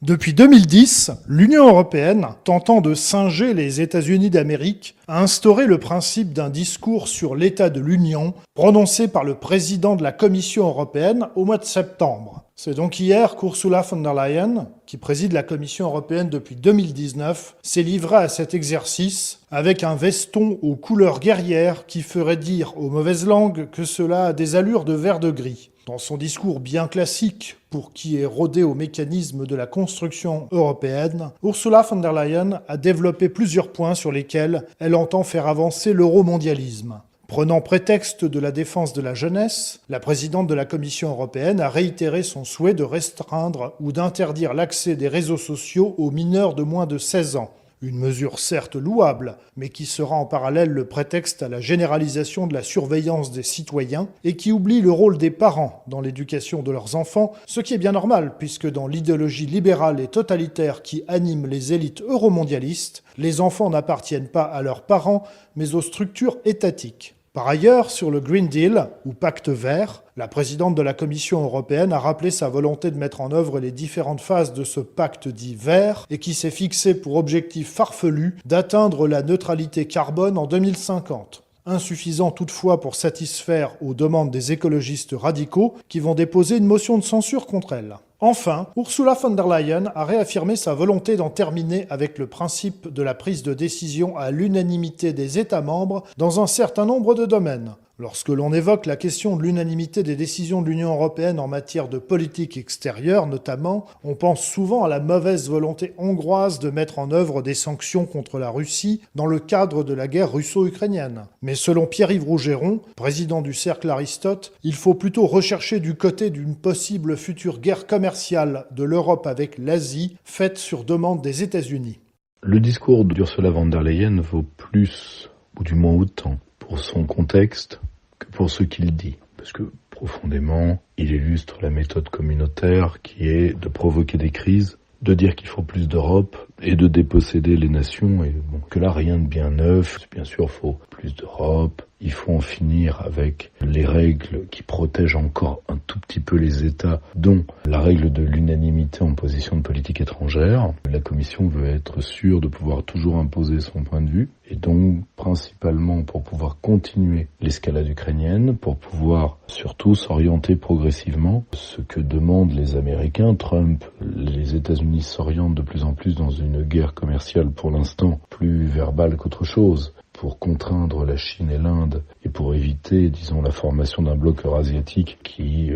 Depuis 2010, l'Union européenne, tentant de singer les États-Unis d'Amérique, a instauré le principe d'un discours sur l'état de l'Union prononcé par le président de la Commission européenne au mois de septembre. C'est donc hier qu'Ursula von der Leyen, qui préside la Commission européenne depuis 2019, s'est livrée à cet exercice avec un veston aux couleurs guerrières qui ferait dire aux mauvaises langues que cela a des allures de vert de gris. Dans son discours bien classique pour qui est rodé au mécanisme de la construction européenne, Ursula von der Leyen a développé plusieurs points sur lesquels elle entend faire avancer l'euromondialisme. Prenant prétexte de la défense de la jeunesse, la présidente de la Commission européenne a réitéré son souhait de restreindre ou d'interdire l'accès des réseaux sociaux aux mineurs de moins de 16 ans. Une mesure certes louable, mais qui sera en parallèle le prétexte à la généralisation de la surveillance des citoyens et qui oublie le rôle des parents dans l'éducation de leurs enfants, ce qui est bien normal puisque dans l'idéologie libérale et totalitaire qui anime les élites euromondialistes, les enfants n'appartiennent pas à leurs parents mais aux structures étatiques. Par ailleurs, sur le Green Deal, ou Pacte vert, la présidente de la Commission européenne a rappelé sa volonté de mettre en œuvre les différentes phases de ce pacte dit vert et qui s'est fixé pour objectif farfelu d'atteindre la neutralité carbone en 2050. Insuffisant toutefois pour satisfaire aux demandes des écologistes radicaux qui vont déposer une motion de censure contre elle. Enfin, Ursula von der Leyen a réaffirmé sa volonté d'en terminer avec le principe de la prise de décision à l'unanimité des États membres dans un certain nombre de domaines. Lorsque l'on évoque la question de l'unanimité des décisions de l'Union européenne en matière de politique extérieure notamment, on pense souvent à la mauvaise volonté hongroise de mettre en œuvre des sanctions contre la Russie dans le cadre de la guerre russo-ukrainienne. Mais selon Pierre-Yves Rougeron, président du Cercle Aristote, il faut plutôt rechercher du côté d'une possible future guerre commerciale de l'Europe avec l'Asie, faite sur demande des États-Unis. Le discours d'Ursula von der Leyen vaut plus, ou du moins autant, pour son contexte que pour ce qu'il dit. Parce que, profondément, il illustre la méthode communautaire qui est de provoquer des crises, de dire qu'il faut plus d'Europe et de déposséder les nations. Et bon, que là, rien de bien neuf. Bien sûr, il faut plus d'Europe. Il faut en finir avec les règles qui protègent encore un tout petit peu les États, dont la règle de l'unanimité en position de politique étrangère. La Commission veut être sûre de pouvoir toujours imposer son point de vue, et donc principalement pour pouvoir continuer l'escalade ukrainienne, pour pouvoir surtout s'orienter progressivement, ce que demandent les Américains. Trump, les États-Unis s'orientent de plus en plus dans une guerre commerciale pour l'instant plus verbale qu'autre chose, pour contraindre la Chine et l'Inde et pour éviter, disons, la formation d'un bloc eurasiatique qui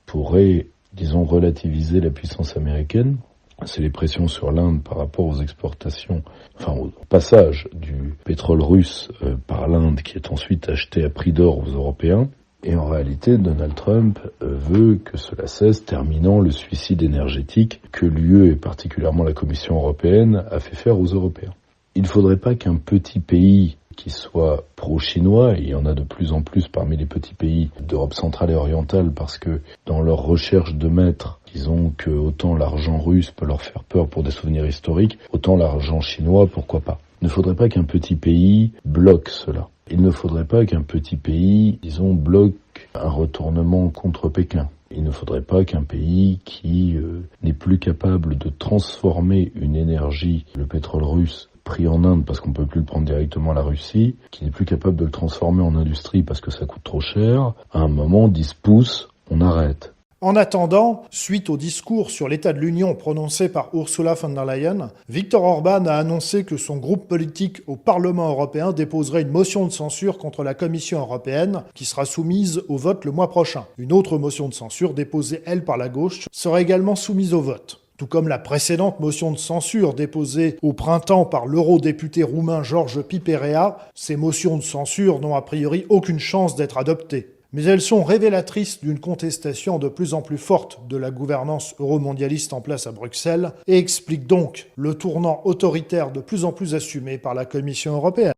pourrait, disons, relativiser la puissance américaine. C'est les pressions sur l'Inde par rapport aux exportations, enfin au passage du pétrole russe par l'Inde qui est ensuite acheté à prix d'or aux Européens. Et en réalité, Donald Trump veut que cela cesse, terminant le suicide énergétique que l'UE et particulièrement la Commission européenne a fait faire aux Européens. Il ne faudrait pas qu'un petit pays qui soit pro-chinois, et il y en a de plus en plus parmi les petits pays d'Europe centrale et orientale, parce que dans leur recherche de maître, disons que autant l'argent russe peut leur faire peur pour des souvenirs historiques, autant l'argent chinois, pourquoi pas. Il ne faudrait pas qu'un petit pays bloque cela. Il ne faudrait pas qu'un petit pays, disons, bloque un retournement contre Pékin. Il ne faudrait pas qu'un pays qui n'est plus capable de transformer une énergie, le pétrole russe, pris en Inde parce qu'on ne peut plus le prendre directement à la Russie, qui n'est plus capable de le transformer en industrie parce que ça coûte trop cher, à un moment, 10 pouces, on arrête. En attendant, suite au discours sur l'état de l'Union prononcé par Ursula von der Leyen, Viktor Orban a annoncé que son groupe politique au Parlement européen déposerait une motion de censure contre la Commission européenne qui sera soumise au vote le mois prochain. Une autre motion de censure déposée, elle, par la gauche, sera également soumise au vote. Tout comme la précédente motion de censure déposée au printemps par l'eurodéputé roumain George Piperea, ces motions de censure n'ont a priori aucune chance d'être adoptées. Mais elles sont révélatrices d'une contestation de plus en plus forte de la gouvernance euromondialiste en place à Bruxelles et expliquent donc le tournant autoritaire de plus en plus assumé par la Commission européenne.